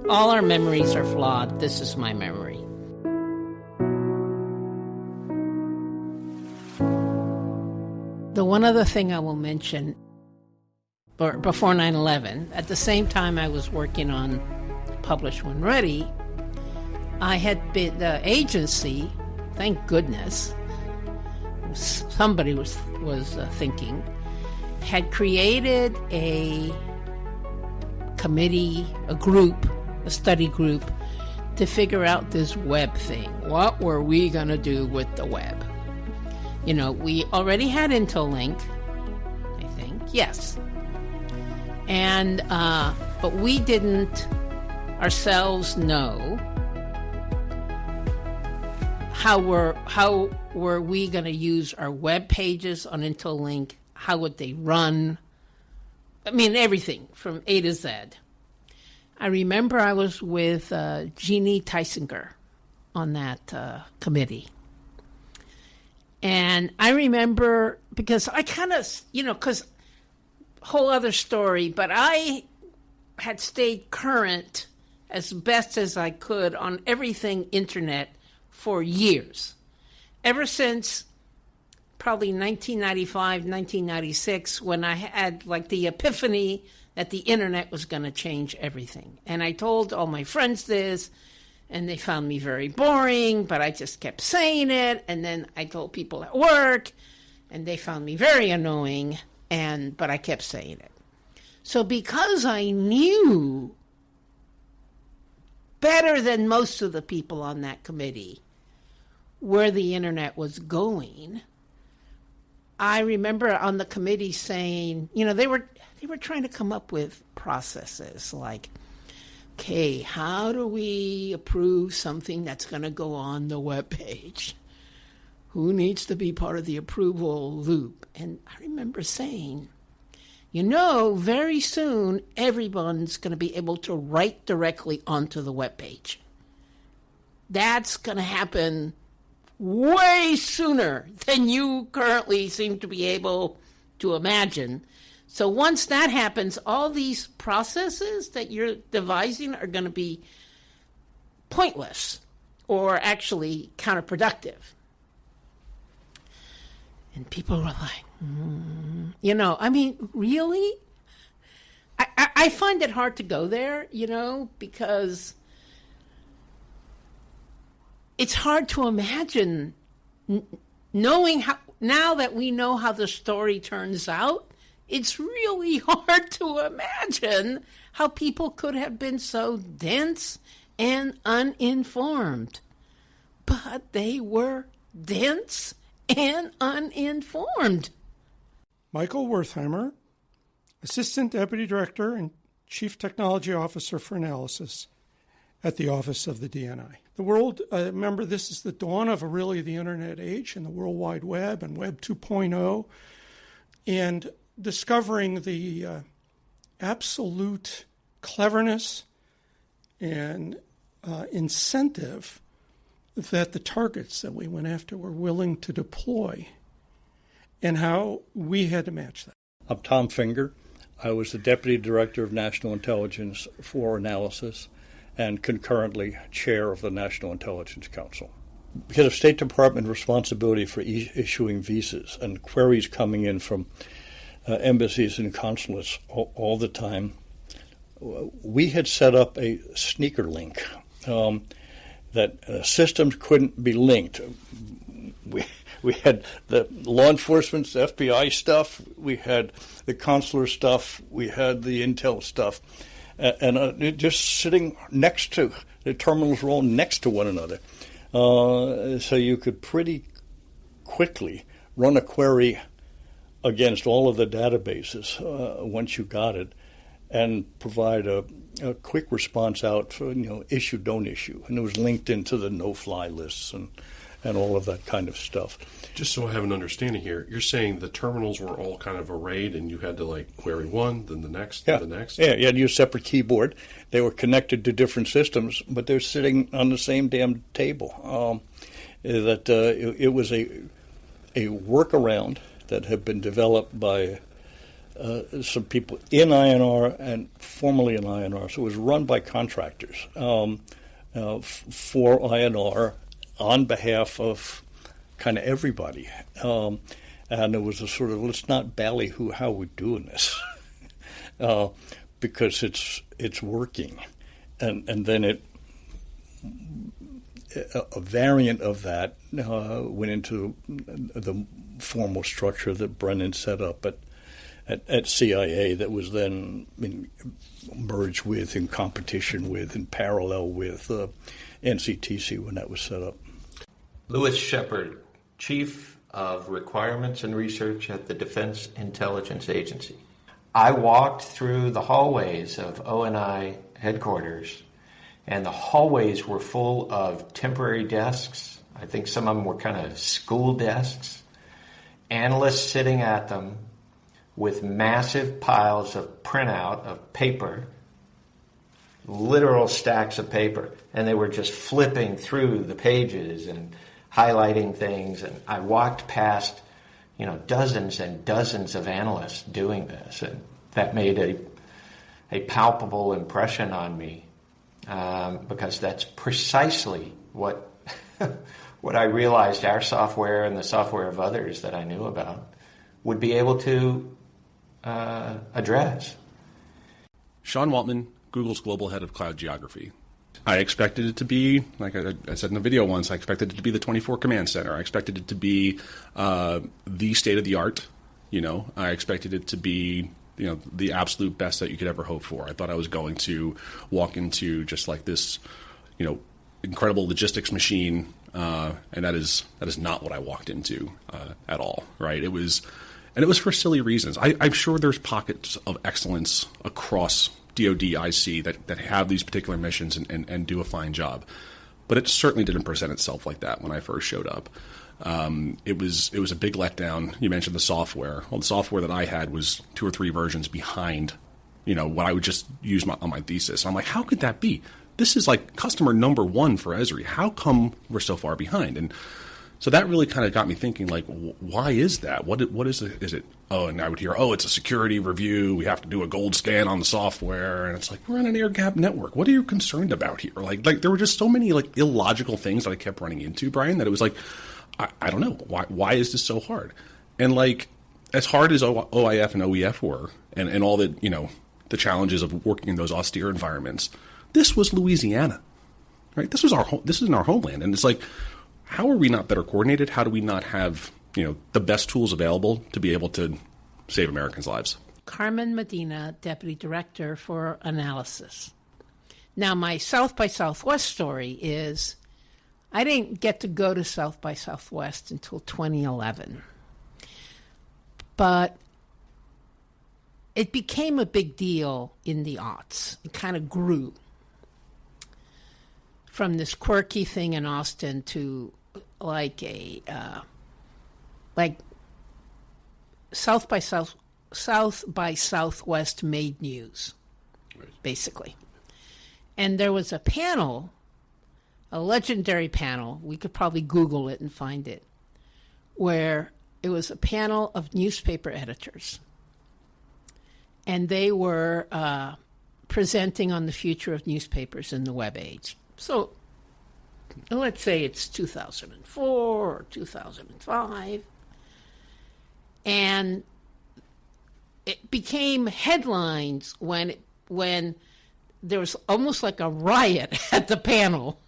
all our memories are flawed. This is my memory. The one other thing I will mention, before 9/11, at the same time I was working on Publish When Ready, I had been, the agency, thank goodness, somebody was thinking, had created a committee, a group, a study group, to figure out this web thing. What were we going to do with the web? We already had Interlink, I think, yes. And, but we didn't ourselves know how were we going to use our web pages on Interlink? How would they run? I mean, everything from A to Z. I remember I was with Jeannie Tysinger on that committee. And I remember, because I kind of, because whole other story, but I had stayed current as best as I could on everything internet for years. Ever since probably 1995, 1996, when I had like the epiphany that the internet was going to change everything. And I told all my friends this, and they found me very boring, but I just kept saying it. And then I told people at work, and they found me very annoying, but I kept saying it. So because I knew better than most of the people on that committee where the internet was going, I remember on the committee saying, they were trying to come up with processes like, okay, how do we approve something that's going to go on the web page? Who needs to be part of the approval loop? And I remember saying, very soon everyone's going to be able to write directly onto the web page. That's going to happen way sooner than you currently seem to be able to imagine. So once that happens, all these processes that you're devising are going to be pointless or actually counterproductive. And people were like, really? I find it hard to go there, because it's hard to imagine knowing how, now that we know how the story turns out, it's really hard to imagine how people could have been so dense and uninformed. But they were dense and uninformed. Michael Wertheimer, Assistant Deputy Director and Chief Technology Officer for Analysis at the Office of the DNI. The world, remember, this is the dawn of really the Internet age and the World Wide Web and Web 2.0, and discovering the absolute cleverness and incentive that the targets that we went after were willing to deploy, and how we had to match that. I'm Tom Finger. I was the Deputy Director of National Intelligence for Analysis and concurrently Chair of the National Intelligence Council. Because of State Department responsibility for issuing visas and queries coming in from embassies and consulates all the time, we had set up a sneaker link that systems couldn't be linked. We had the law enforcement's FBI stuff, we had the consular stuff, we had the intel stuff, and just sitting next to, the terminals were all next to one another. So you could pretty quickly run a query against all of the databases once you got it, and provide a quick response out for, issue, don't issue. And it was linked into the no-fly lists and all of that kind of stuff. Just so I have an understanding here, you're saying the terminals were all kind of arrayed and you had to query one, then the next, then the next? Yeah, you had to use a separate keyboard. They were connected to different systems, but they're sitting on the same damn table. It was a workaround that had been developed by some people in INR and formerly an INR, so it was run by contractors for INR on behalf of kind of everybody. And it was a sort of, let's not ballyhoo how we're doing this, because it's working. And then a variant of that went into the formal structure that Brennan set up at CIA that was then merged with, in competition with, in parallel with NCTC when that was set up. Louis Shepard, Chief of Requirements and Research at the Defense Intelligence Agency. I walked through the hallways of ONI headquarters, and the hallways were full of temporary desks. I think some of them were kind of school desks. Analysts sitting at them with massive piles of printout of paper, literal stacks of paper, and they were just flipping through the pages and highlighting things. And I walked past, dozens and dozens of analysts doing this, and that made a palpable impression on me, because that's precisely what what I realized our software and the software of others that I knew about would be able to address. Sean Waltman, Google's global head of cloud geography. I expected it to be, like I said in the video once, I expected it to be the 24 command center. I expected it to be the state of the art. I expected it to be the absolute best that you could ever hope for. I thought I was going to walk into just like this, incredible logistics machine, and that is not what I walked into at all. Right? It was for silly reasons. I'm sure there's pockets of excellence across DoD IC that have these particular missions and do a fine job, but it certainly didn't present itself like that when I first showed up. It was a big letdown. You mentioned the software. Well, the software that I had was 2 or 3 versions behind, what I would just use on my thesis. And I'm like, how could that be? This is like customer number 1 for Esri. How come we're so far behind? And so that really kind of got me thinking, like, why is that? What is it? Is it? Oh, and I would hear, it's a security review. We have to do a gold scan on the software, and it's like, we're on an air-gapped network. What are you concerned about here? Like there were just so many like illogical things that I kept running into, Brian, that it was like, I don't know why is this so hard? And like as hard as OIF and OEF were, and all the the challenges of working in those austere environments, this was Louisiana, right? This is in our homeland, and it's like, how are we not better coordinated? How do we not have the best tools available to be able to save Americans' lives? Carmen Medina, Deputy Director for Analysis. Now, my South by Southwest story is I didn't get to go to South by Southwest until 2011. But it became a big deal in the aughts. It kind of grew from this quirky thing in Austin to like South by Southwest made news, basically. And there was a panel, a legendary panel, we could probably Google it and find it, where it was a panel of newspaper editors. And they were presenting on the future of newspapers in the web age. So let's say it's 2004 or 2005. And it became headlines when there was almost like a riot at the panel,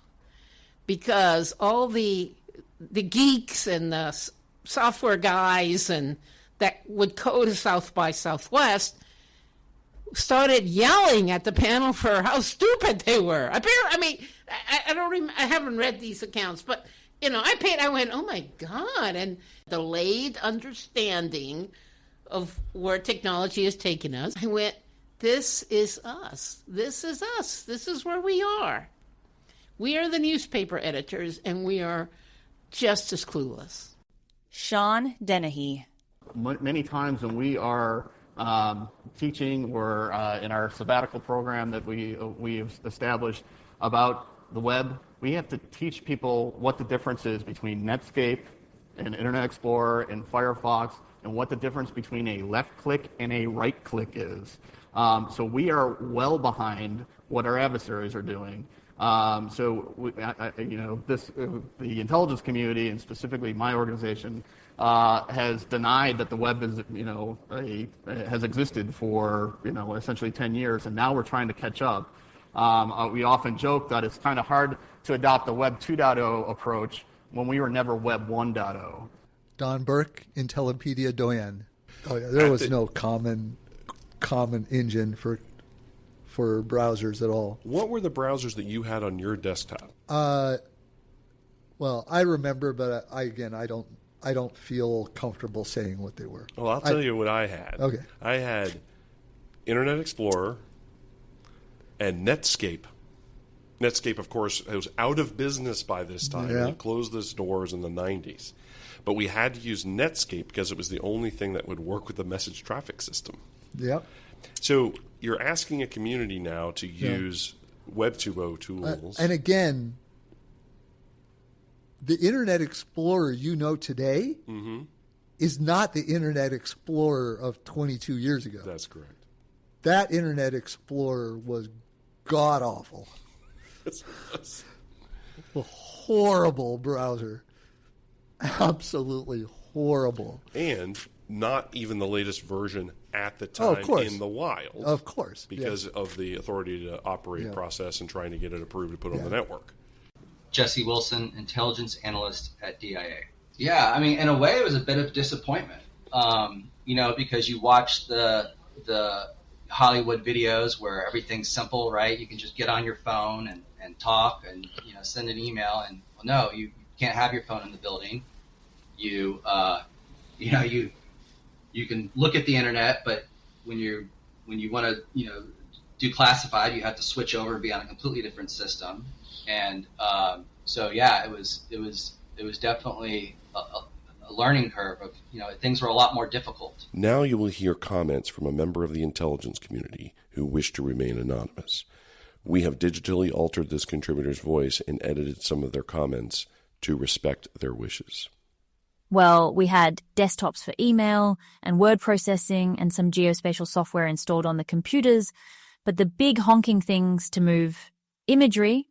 because all the geeks and the software guys and that would code South by Southwest started yelling at the panel for how stupid they were. I haven't read these accounts, but I went, oh my God, and delayed understanding of where technology has taken us. I went, this is us. This is us. This is where we are. We are the newspaper editors, and we are just as clueless. Sean Dennehy. Many times when we are teaching or in our sabbatical program that we've established about the web, we have to teach people what the difference is between Netscape and Internet Explorer and Firefox, and what the difference between a left click and a right click is. So we are well behind what our adversaries are doing. The intelligence community, and specifically my organization, has denied that the web is, has existed for, essentially 10 years, and now we're trying to catch up. We often joke that it's kind of hard to adopt the Web 2.0 approach when we were never Web 1.0. Don Burke, Intellipedia Doyen. Oh yeah, there was no common engine for browsers at all. What were the browsers that you had on your desktop? Well, I remember, but I don't feel comfortable saying what they were. Well, I'll tell you what I had. Okay. I had Internet Explorer and Netscape. Netscape, of course, was out of business by this time. Yeah. It closed its doors in the 90s. But we had to use Netscape because it was the only thing that would work with the message traffic system. Yep. So you're asking a community now to use Web 2.0 tools. And again, the Internet Explorer you know today is not the Internet Explorer of 22 years ago. That's correct. That Internet Explorer was god-awful. A horrible browser. Absolutely horrible. And not even the latest version at the time in the wild. Of course. Because of the authority to operate process and trying to get it approved to put on the network. Jesse Wilson, intelligence analyst at DIA. Yeah, I mean, in a way, it was a bit of disappointment, because you watch the Hollywood videos where everything's simple, right? You can just get on your phone and talk and, send an email. And, well, no, you can't have your phone in the building. You can look at the internet, but when you want to, do classified, you have to switch over and be on a completely different system. And it was definitely a learning curve of, things were a lot more difficult. Now you will hear comments from a member of the intelligence community who wish to remain anonymous. We have digitally altered this contributor's voice and edited some of their comments to respect their wishes. Well, we had desktops for email and word processing and some geospatial software installed on the computers, but the big honking things to move imagery,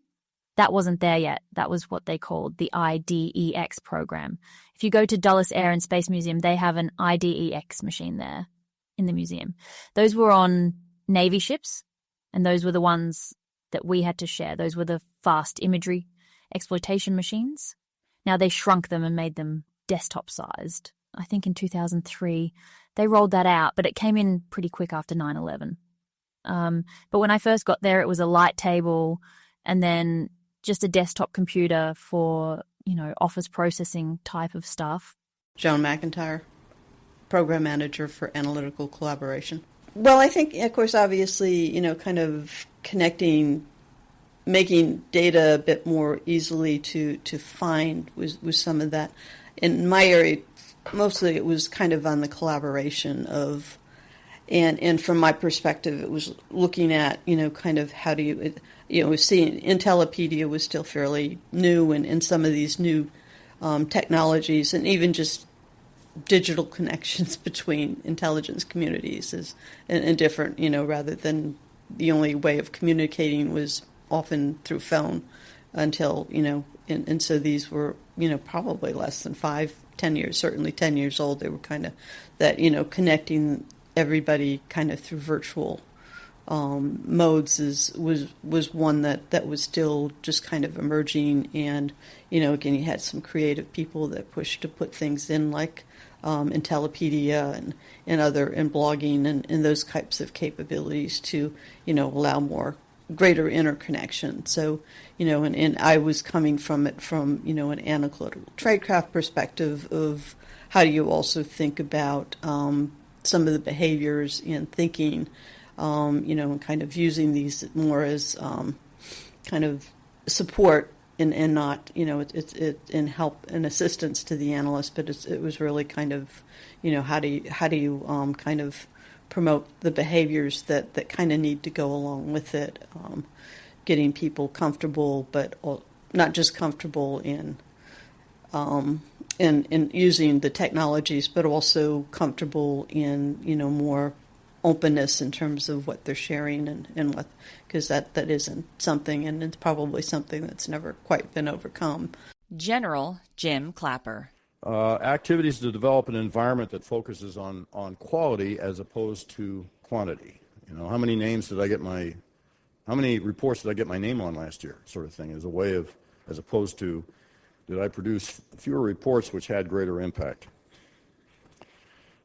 that wasn't there yet. That was what they called the IDEX program. If you go to Dulles Air and Space Museum, they have an IDEX machine there in the museum. Those were on Navy ships, and those were the ones that we had to share. Those were the fast imagery exploitation machines. Now they shrunk them and made them desktop-sized. I think in 2003 they rolled that out, but it came in pretty quick after 9/11. But when I first got there, it was a light table and then just a desktop computer for, office processing type of stuff. Joan McIntyre, Program Manager for Analytical Collaboration. Well, I think, of course, obviously, kind of connecting, making data a bit more easily to find was some of that. In my area, mostly it was kind of on the collaboration of, and from my perspective, it was looking at, kind of how do you, seeing Intellipedia was still fairly new, and some of these new technologies, and even just digital connections between intelligence communities is and different, rather than the only way of communicating was often through phone until, and so these were, probably less than 5-10 years, certainly 10 years old. They were kind of that, connecting everybody kind of through virtual modes was one that was still just kind of emerging. And, again, you had some creative people that pushed to put things in like Intellipedia and other and blogging and those types of capabilities to, allow more greater interconnection. So, and I was coming from it from, an analytical tradecraft perspective of how do you also think about some of the behaviors in thinking, and kind of using these more as kind of support and not, it's in help and assistance to the analyst, but it was really kind of, how do you kind of promote the behaviors that kind of need to go along with it, getting people comfortable, but not just comfortable in using the technologies, but also comfortable in, more openness in terms of what they're sharing and what, because that isn't something, and it's probably something that's never quite been overcome. General Jim Clapper. Activities to develop an environment that focuses on quality as opposed to quantity. How many reports did I get my name on last year, sort of thing, as opposed to, did I produce fewer reports which had greater impact?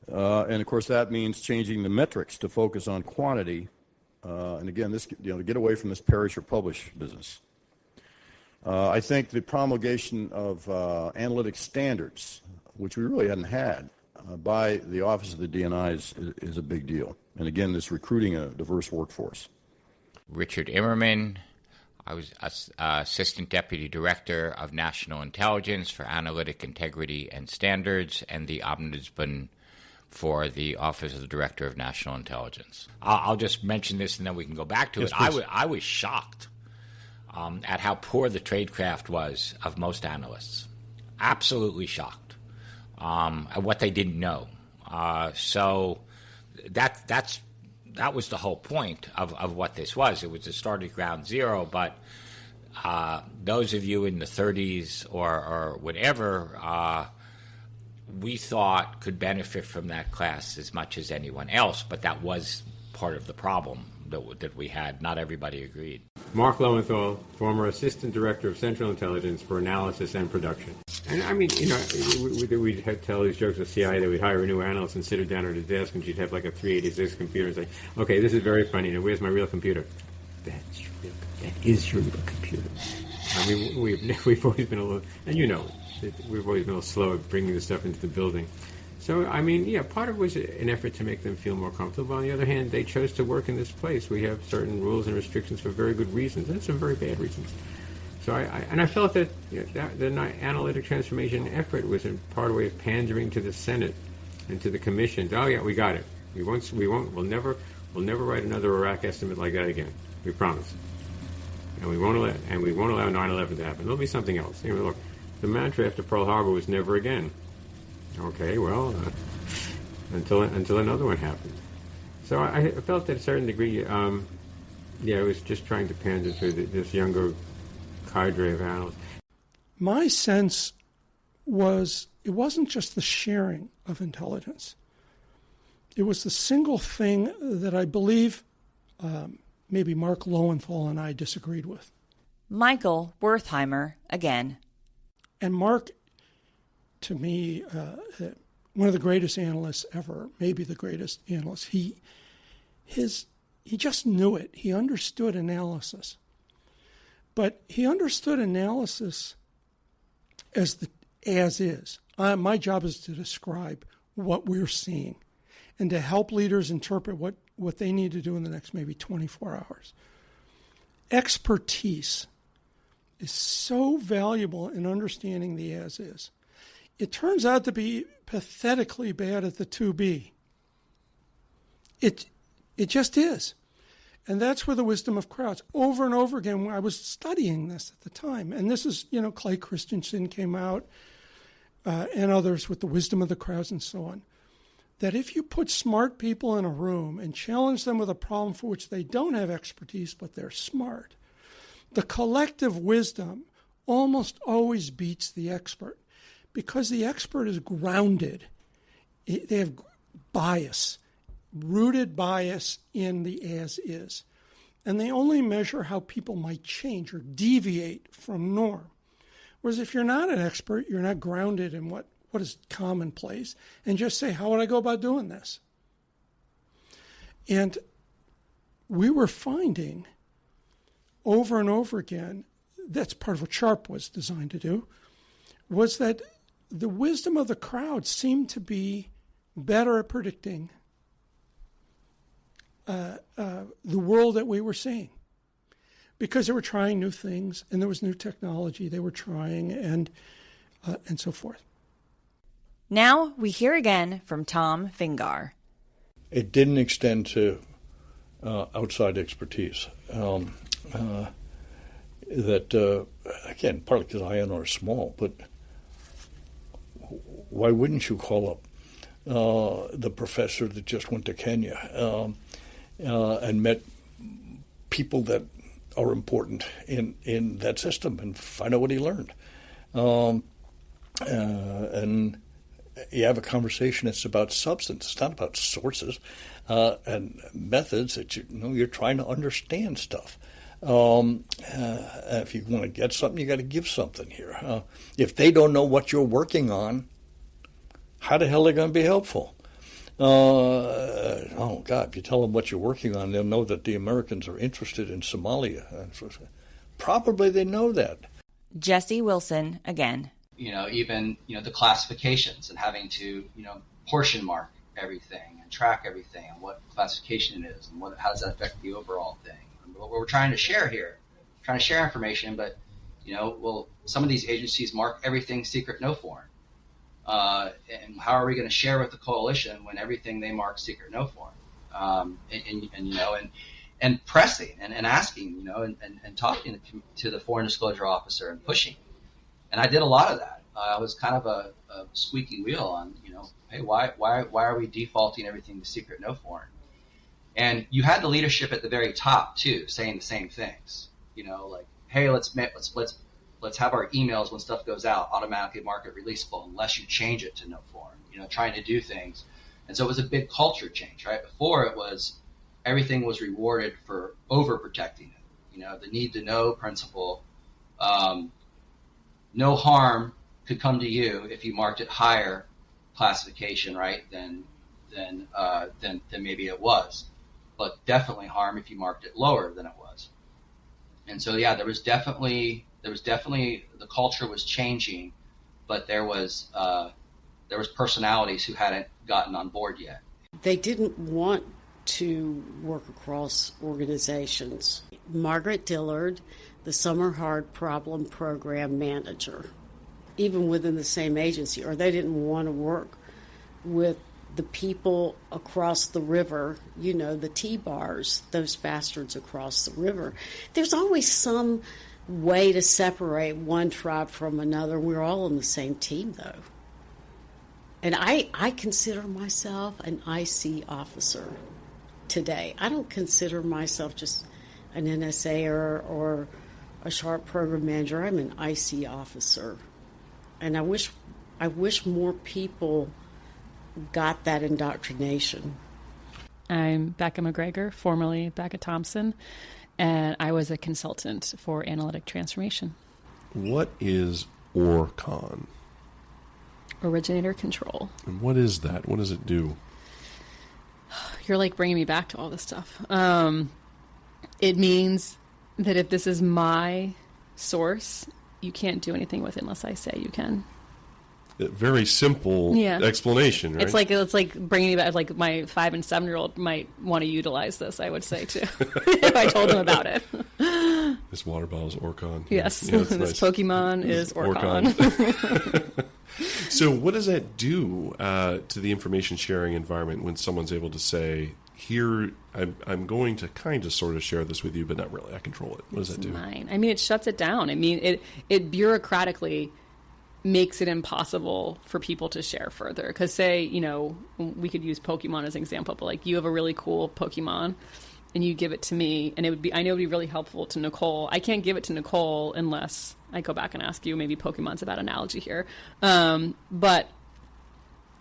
And of course that means changing the metrics to focus on quantity, and again, to get away from this perish or publish business. I think the promulgation of analytic standards, which we really hadn't had, by the Office of the DNI is a big deal. And again, this recruiting a diverse workforce. Richard Immerman. I was Assistant Deputy Director of National Intelligence for Analytic Integrity and Standards, and the Ombudsman for the Office of the Director of National Intelligence. I'll just mention this and then we can go back to it. I was shocked at how poor the tradecraft was of most analysts. Absolutely shocked at what they didn't know. So that was the whole point of what this was. It was a start at ground zero, but those of you in the 30s or whatever, we thought could benefit from that class as much as anyone else, but that was part of the problem that we had. Not everybody agreed. Mark Lowenthal, former Assistant Director of Central Intelligence for Analysis and Production. And I mean, we'd tell these jokes at CIA that we'd hire a new analyst and sit her down at her desk and she'd have like a 386 computer and say, okay, this is very funny. Now, where's my real computer? That is your real computer. I mean, we've always been a little, and we've always been a little slow at bringing the stuff into the building. So, I mean, yeah, part of it was an effort to make them feel more comfortable. On the other hand, they chose to work in this place. We have certain rules and restrictions for very good reasons, and some very bad reasons. So I felt that the analytic transformation effort was in part a way of pandering to the Senate and to the commissions. Oh yeah, we got it. We'll never write another Iraq estimate like that again. We promise. And we won't allow 9/11 to happen. There'll be something else. Look, the mantra after Pearl Harbor was never again. Okay, well, until another one happened. So I felt that to a certain degree, it was just trying to pander to this younger cadre of analysts. My sense was it wasn't just the sharing of intelligence. It was the single thing that I believe maybe Mark Lowenthal and I disagreed with. Michael Wertheimer again. And Mark, to me, one of the greatest analysts ever, maybe the greatest analyst. He just knew it. He understood analysis. But he understood analysis as is. My job is to describe what we're seeing and to help leaders interpret what they need to do in the next maybe 24 hours. Expertise is so valuable in understanding the as is. It turns out to be pathetically bad at the to be. It just is. And that's where the wisdom of crowds. Over and over again, I was studying this at the time. And this is, Clay Christensen came out and others with the wisdom of the crowds and so on. That if you put smart people in a room and challenge them with a problem for which they don't have expertise, but they're smart, the collective wisdom almost always beats the expert because the expert is grounded. They have bias, rooted bias in the as is. And they only measure how people might change or deviate from norm. Whereas if you're not an expert, you're not grounded in what is commonplace, and just say, how would I go about doing this? And we were finding over and over again, that's part of what Sharp was designed to do, was that the wisdom of the crowd seemed to be better at predicting the world that we were seeing. Because they were trying new things, and there was new technology they were trying, and so forth. Now we hear again from Tom Fingar. It didn't extend to outside expertise. That, again, partly because INR is small, but why wouldn't you call up the professor that just went to Kenya and met people that are important in that system and find out what he learned. And you have a conversation that's about substance. It's not about sources and methods that you're trying to understand stuff. If you want to get something, you got to give something here. If they don't know what you're working on, how the hell are they going to be helpful? Oh, God, if you tell them what you're working on, they'll know that the Americans are interested in Somalia. Probably they know that. Jesse Wilson again. Even the classifications and having to, portion mark everything and track everything and what classification it is and how does that affect the overall thing. And what we're trying to share here, trying to share information, but, some of these agencies mark everything secret, no foreign. And how are we going to share with the coalition when everything they mark secret, no foreign? And pressing and asking, and talking to the foreign disclosure officer and pushing. And I did a lot of that. I was kind of a squeaky wheel on, hey, why are we defaulting everything to secret, no foreign? And you had the leadership at the very top too, saying the same things. Like, hey, let's have our emails when stuff goes out automatically mark it releasable unless you change it to no foreign. Trying to do things, and so it was a big culture change, right? Before it was everything was rewarded for overprotecting it. The need to know principle. No harm could come to you if you marked it higher classification, right, than maybe it was, but definitely harm if you marked it lower than it was. And so, yeah, there was definitely the culture was changing, but there was personalities who hadn't gotten on board yet. They didn't want to work across organizations. Margaret Dillard, the Summer Hard Problem Program Manager, even within the same agency, or they didn't want to work with the people across the river, the T-bars, those bastards across the river. There's always some way to separate one tribe from another. We're all on the same team, though. And I consider myself an IC officer today. I don't consider myself just an NSA or a SHARP program manager. I'm an IC officer. And I wish more people got that indoctrination. I'm Becca McGregor, formerly Becca Thompson, and I was a consultant for analytic transformation. What is ORCON? Originator control. And what is that? What does it do? You're like bringing me back to all this stuff. It means that if this is my source, you can't do anything with it unless I say you can. A very simple explanation, right? It's like bringing me back. Like my 5 and 7-year-old might want to utilize this. I would say too, if I told them about it. This water bottle is ORCON. Yes, yeah, this nice. Pokemon is ORCON. So, what does that do to the information sharing environment when someone's able to say, "Here, I'm going to kind of sort of share this with you, but not really. I control it." What does that do? Mine. I mean, it shuts it down. I mean, it bureaucratically makes it impossible for people to share further. Because say, we could use Pokemon as an example, but like you have a really cool Pokemon and you give it to me, and I know it would be really helpful to Nicole. I can't give it to Nicole unless I go back and ask you. Maybe Pokemon's a bad analogy here. But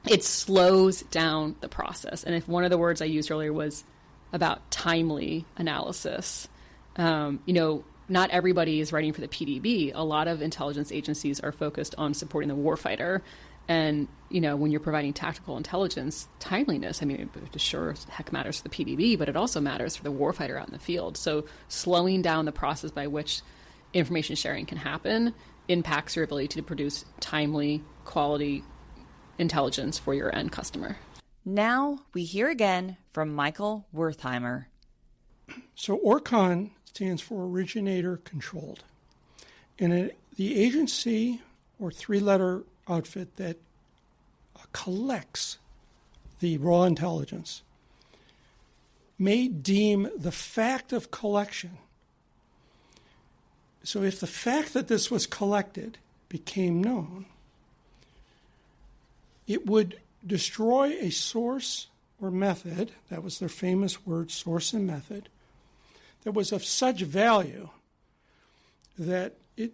it slows down the process. And if one of the words I used earlier was about timely analysis, not everybody is writing for the PDB. A lot of intelligence agencies are focused on supporting the warfighter. And, when you're providing tactical intelligence, timeliness, it sure heck matters for the PDB, but it also matters for the warfighter out in the field. So slowing down the process by which information sharing can happen impacts your ability to produce timely, quality intelligence for your end customer. Now we hear again from Michael Wertheimer. So ORCON stands for Originator Controlled. And the agency or three-letter outfit that collects the raw intelligence may deem the fact of collection. So if the fact that this was collected became known, it would destroy a source or method, that was their famous word, source and method, that was of such value that it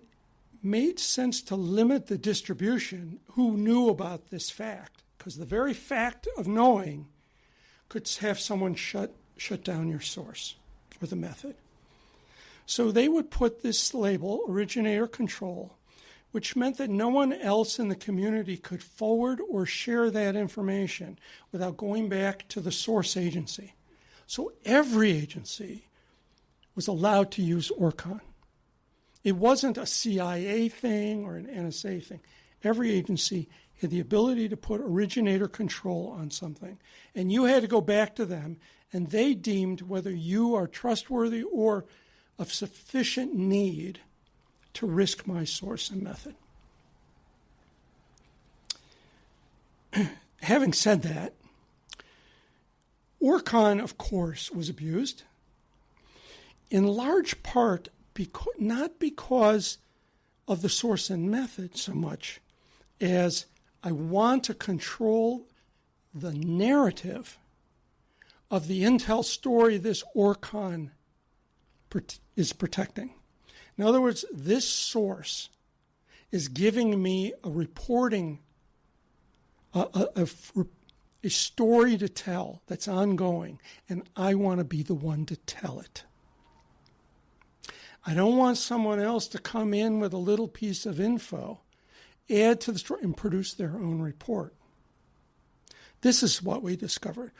made sense to limit the distribution who knew about this fact, because the very fact of knowing could have someone shut down your source or the method. So they would put this label, originator control, which meant that no one else in the community could forward or share that information without going back to the source agency. So every agency was allowed to use Orcon. It wasn't a CIA thing or an NSA thing. Every agency had the ability to put originator control on something, and you had to go back to them, and they deemed whether you are trustworthy or of sufficient need to risk my source and method. Having said that, Orcon, of course, was abused, in large part not because of the source and method so much as I want to control the narrative of the intel story this Orcon is protecting. In other words, this source is giving me a reporting, a story to tell that's ongoing, and I want to be the one to tell it. I don't want someone else to come in with a little piece of info, add to the story, and produce their own report. This is what we discovered.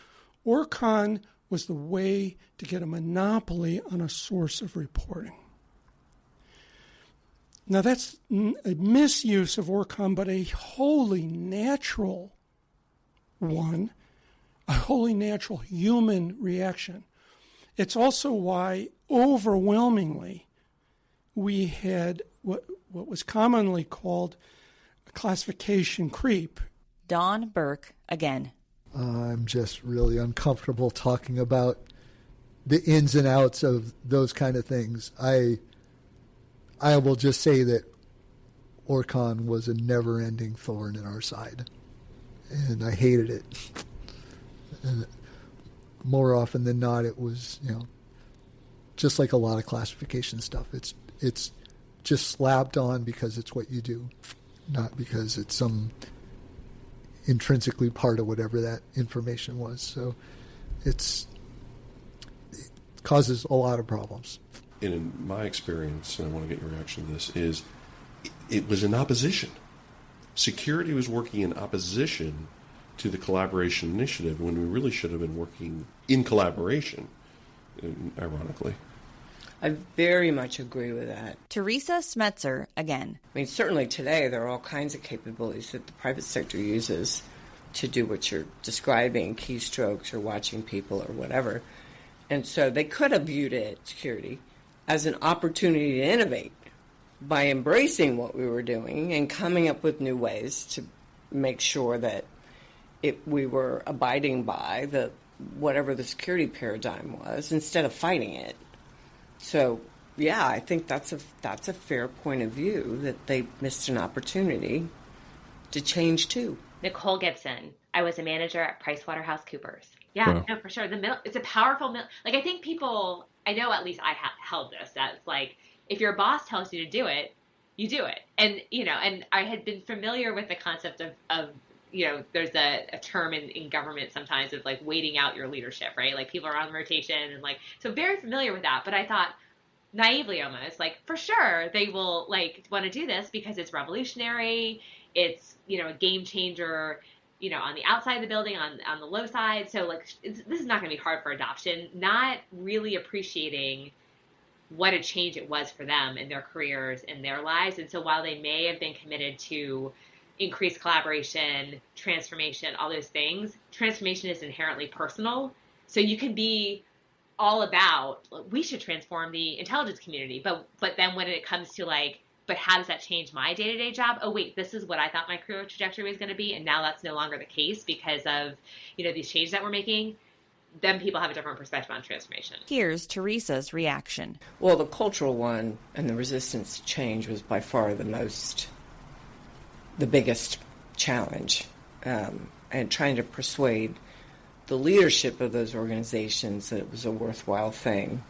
Orcon was the way to get a monopoly on a source of reporting. Now that's a misuse of Orcon, but a wholly natural one, a wholly natural human reaction. It's also why overwhelmingly we had what was commonly called a classification creep. Don Burke again. I'm just really uncomfortable talking about the ins and outs of those kind of things. I will just say that Orcon was a never-ending thorn in our side, and I hated it. And more often than not, it was, just like a lot of classification stuff. It's just slapped on because it's what you do, not because it's some intrinsically part of whatever that information was. So it causes a lot of problems. In my experience, and I want to get your reaction to this, is it was in opposition. Security was working in opposition to the collaboration initiative when we really should have been working in collaboration, ironically. I very much agree with that. Teresa Smetzer again. I mean, certainly today there are all kinds of capabilities that the private sector uses to do what you're describing, keystrokes or watching people or whatever. And so they could have viewed it, security, as an opportunity to innovate by embracing what we were doing and coming up with new ways to make sure that we were abiding by whatever the security paradigm was instead of fighting it. So, yeah, I think that's a fair point of view, that they missed an opportunity to change too. Nicole Gibson. I was a manager at PricewaterhouseCoopers. Yeah, wow. No, for sure. It's a powerful like, I think people, I know at least I held this, that's like, if your boss tells you to do it, you do it. And, and I had been familiar with the concept of there's a term in government sometimes of like waiting out your leadership, right? Like people are on rotation and like, so very familiar with that. But I thought naively almost like, for sure they will like want to do this because it's revolutionary. It's, a game changer, on the outside of the building, on the low side. So like, this is not going to be hard for adoption, not really appreciating what a change it was for them in their careers and their lives. And so while they may have been committed to increased collaboration, transformation, all those things, transformation is inherently personal. So you can be all about, we should transform the intelligence community. But then when it comes to like, but how does that change my day-to-day job? Oh, wait, this is what I thought my career trajectory was going to be. And now that's no longer the case because of, these changes that we're making. Then people have a different perspective on transformation. Here's Teresa's reaction. Well, the cultural one and the resistance to change was by far the biggest challenge. And and trying to persuade the leadership of those organizations that it was a worthwhile thing.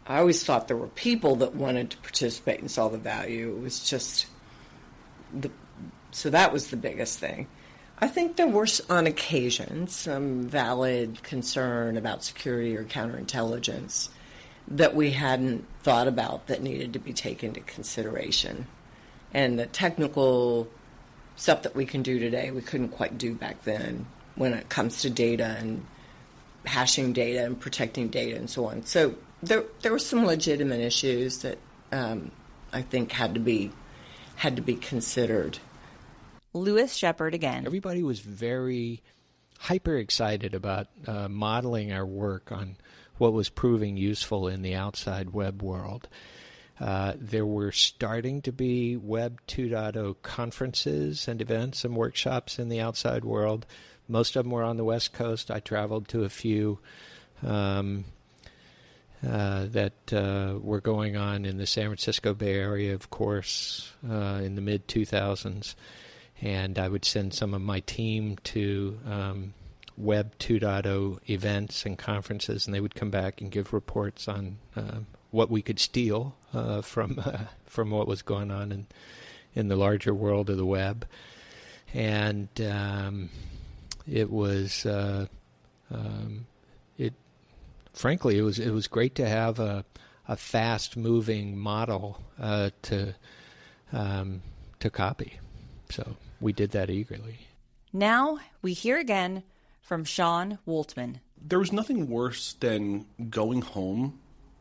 I always thought there were people that wanted to participate and saw the value. It was just so that was the biggest thing. I think there were, on occasion, some valid concern about security or counterintelligence that we hadn't thought about that needed to be taken into consideration. And the technical stuff that we can do today, we couldn't quite do back then when it comes to data and hashing data and protecting data and so on. So there were some legitimate issues that I think had to be considered. Lewis Shepard again. Everybody was very hyper excited about modeling our work on what was proving useful in the outside web world. There were starting to be Web 2.0 conferences and events and workshops in the outside world. Most of them were on the West Coast. I traveled to a few that were going on in the San Francisco Bay Area, of course, in the mid-2000s. And I would send some of my team to Web 2.0 events and conferences, and they would come back and give reports on what we could steal from what was going on in the larger world of the web. And it was frankly it was great to have a fast-moving model to copy. So we did that eagerly. Now we hear again from Sean Woltman. There was nothing worse than going home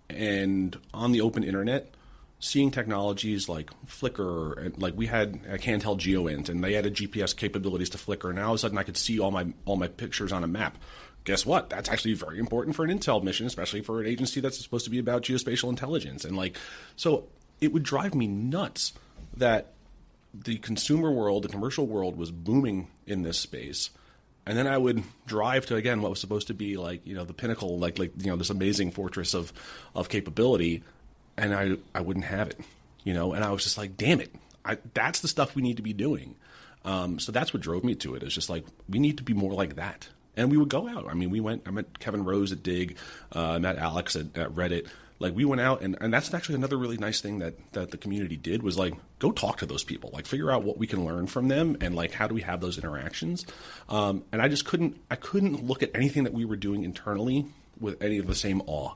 and on the open internet seeing technologies like Flickr, and like we had a handheld GeoInt, and they added GPS capabilities to Flickr, and now all of a sudden I could see all my pictures on a map. Guess what? That's actually very important for an intel mission, especially for an agency that's supposed to be about geospatial intelligence. And so it would drive me nuts that the consumer world, the commercial world was booming in this space. And then I would drive to, again, what was supposed to be the pinnacle, this amazing fortress of capability, and I wouldn't have it, and I was just like, damn it, that's the stuff we need to be doing. So that's what drove me to it. It's just like, we need to be more like that. And we would go out. I mean, I met Kevin Rose at Dig, I met Alex at Reddit. We went out, and that's actually another really nice thing that the community did was go talk to those people, figure out what we can learn from them, and how do we have those interactions. And I just couldn't look at anything that we were doing internally with any of the same awe.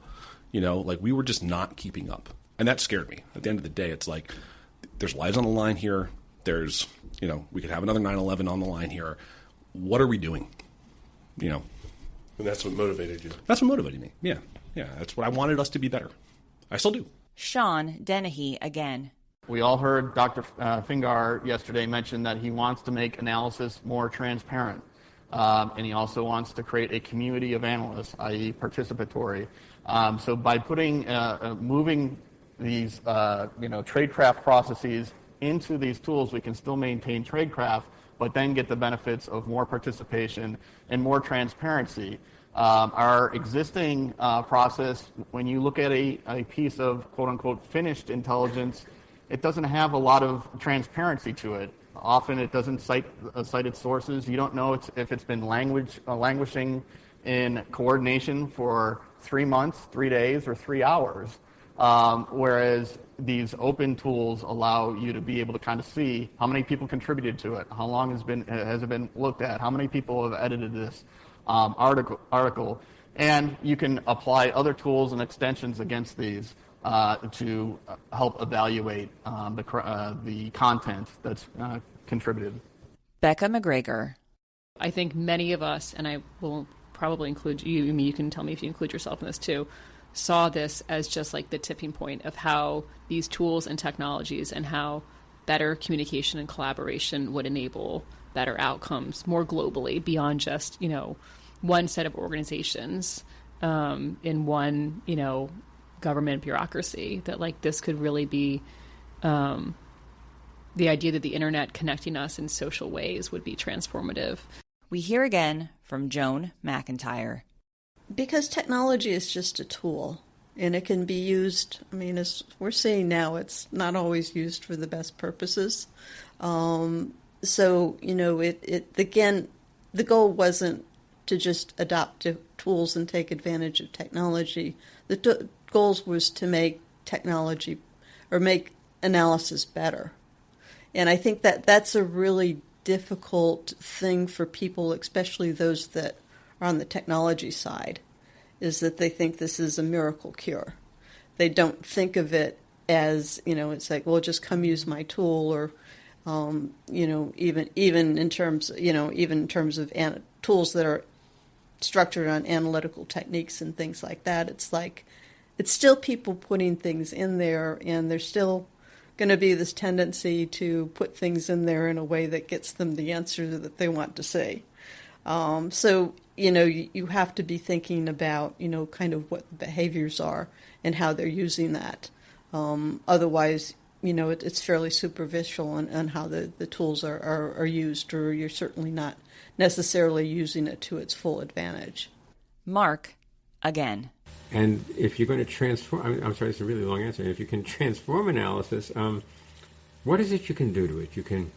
We were just not keeping up, and that scared me. At the end of the day, it's there's lives on the line here. There's we could have another 9/11 on the line here. What are we doing? And that's what motivated you. That's what motivated me. Yeah. Yeah, that's what I wanted us to be better. I still do. Sean Dennehy again. We all heard Dr. Fingar yesterday mention that he wants to make analysis more transparent. And he also wants to create a community of analysts, i.e. participatory. So by moving these tradecraft processes into these tools, we can still maintain tradecraft, but then get the benefits of more participation and more transparency. Our existing process, when you look at a piece of quote-unquote finished intelligence, it doesn't have a lot of transparency to it. Often it doesn't cite its sources. You don't know if it's been languishing in coordination for 3 months, 3 days, or 3 hours. Whereas these open tools allow you to be able to kind of see how many people contributed to it, how long has it been looked at, how many people have edited this article, and you can apply other tools and extensions against these to help evaluate the content that's contributed. Becca McGregor. I think many of us, and I will probably include you, you can tell me if you include yourself in this too, saw this as just the tipping point of how these tools and technologies and how better communication and collaboration would enable better outcomes more globally beyond just, one set of organizations in one, government bureaucracy, that this could really be the idea that the internet connecting us in social ways would be transformative. We hear again from Joan McIntyre. Because technology is just a tool, and it can be used, as we're seeing now, it's not always used for the best purposes. So, it again, the goal wasn't to just adopt tools and take advantage of technology. The goals was to make technology or make analysis better. And I think that that's a really difficult thing for people, especially those that are on the technology side, is that they think this is a miracle cure. They don't think of it as, it's like, well, just come use my tool, or, even in terms of tools that are structured on analytical techniques and things like that. It's like, it's still people putting things in there, and there's still going to be this tendency to put things in there in a way that gets them the answer that they want to see. So, you have to be thinking about, kind of what the behaviors are and how they're using that. Otherwise, it's fairly superficial on how the tools are used, or you're certainly not necessarily using it to its full advantage. Mark, again. And if you're going to transform, I'm sorry, it's a really long answer. If you can transform analysis, what is it you can do to it? You can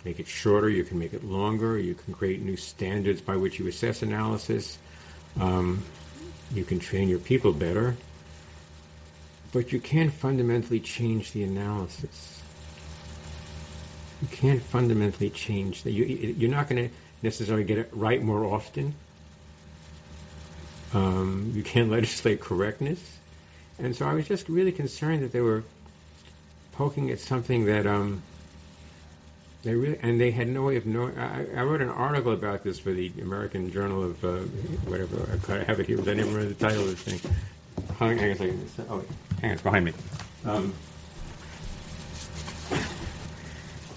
make it shorter, you can make it longer, you can create new standards by which you assess analysis, you can train your people better, but you can't fundamentally change the analysis. You can't fundamentally change that. You're not going to necessarily get it right more often. You can't legislate correctness. And so I was just really concerned that they were poking at something that they had no way of knowing. I wrote an article about this for the American Journal of whatever. I have it here, but I never remember the title of this thing. Hang on a second. Oh, hang on, it's behind me.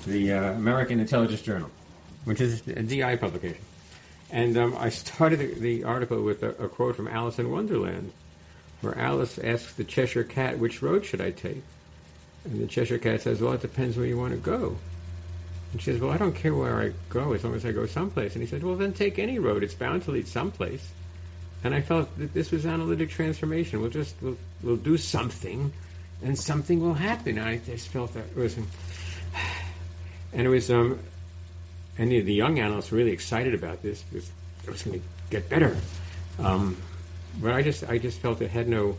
The American Intelligence Journal, which is a DI publication. And I started the article with a quote from Alice in Wonderland, where Alice asks the Cheshire Cat, which road should I take? And the Cheshire Cat says, well, it depends where you want to go. And she says, well, I don't care where I go as long as I go someplace. And he said, well, then take any road. It's bound to lead someplace. And I felt that this was analytic transformation. We'll do something, and something will happen. And I just felt that it was, and it was, and the young analysts were really excited about this because it was going to get better. But I just felt it had no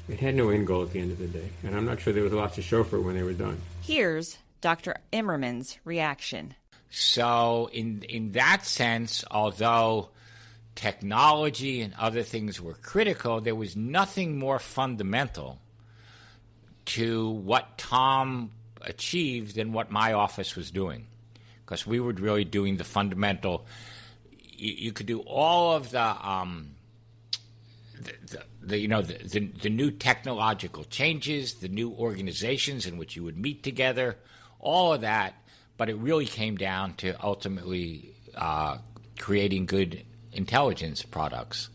end goal at the end of the day, and I'm not sure there was a lot to show for it when they were done. Here's Dr. Immerman's reaction. So in that sense, although technology and other things were critical, there was nothing more fundamental to what Tom achieved than what my office was doing, because we were really doing the fundamental. You could do all of the new technological changes, the new organizations in which you would meet together, all of that, but it really came down to ultimately creating good intelligence products,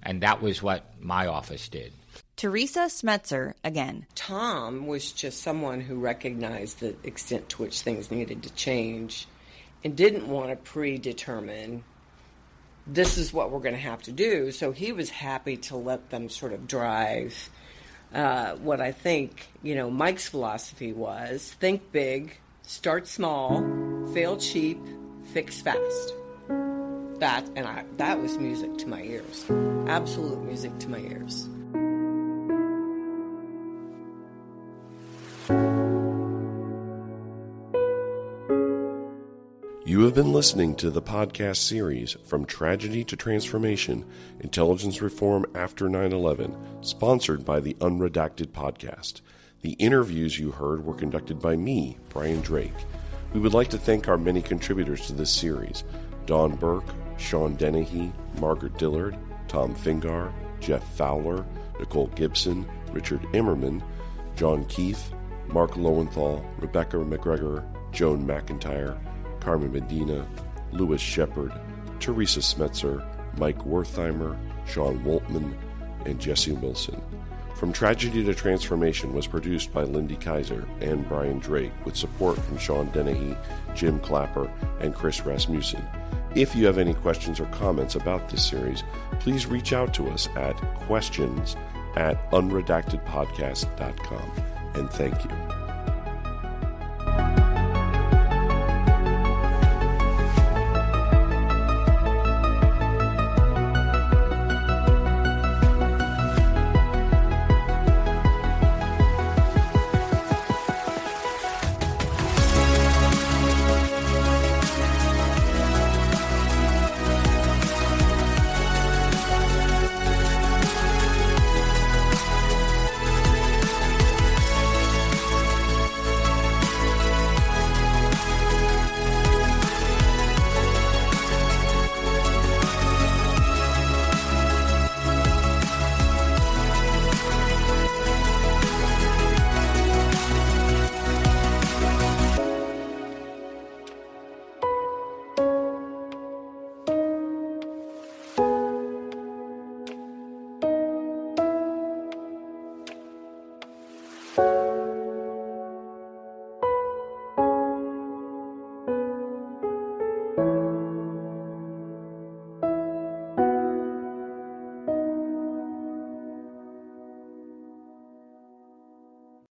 and that was what my office did. Teresa Smetzer again. Tom was just someone who recognized the extent to which things needed to change and didn't want to predetermine this is what we're going to have to do. So he was happy to let them sort of drive what I think, Mike's philosophy was: think big, start small, fail cheap, fix fast. That was music to my ears. Absolute music to my ears. You have been listening to the podcast series From Tragedy to Transformation, Intelligence Reform After 9/11, sponsored by the Unredacted Podcast. The interviews you heard were conducted by me, Brian Drake. We would like to thank our many contributors to this series: Dawn Burke, Sean Dennehy, Margaret Dillard, Tom Fingar, Jeff Fowler, Nicole Gibson, Richard Immerman, John Keith, Mark Lowenthal, Rebecca McGregor, Joan McIntyre, Carmen Medina, Louis Shepard, Teresa Smetzer, Mike Wertheimer, Sean Woltman, and Jesse Wilson. From Tragedy to Transformation was produced by Lindy Kaiser and Brian Drake, with support from Sean Dennehy, Jim Clapper, and Chris Rasmussen. If you have any questions or comments about this series, please reach out to us at questions@unredactedpodcast.com. And thank you.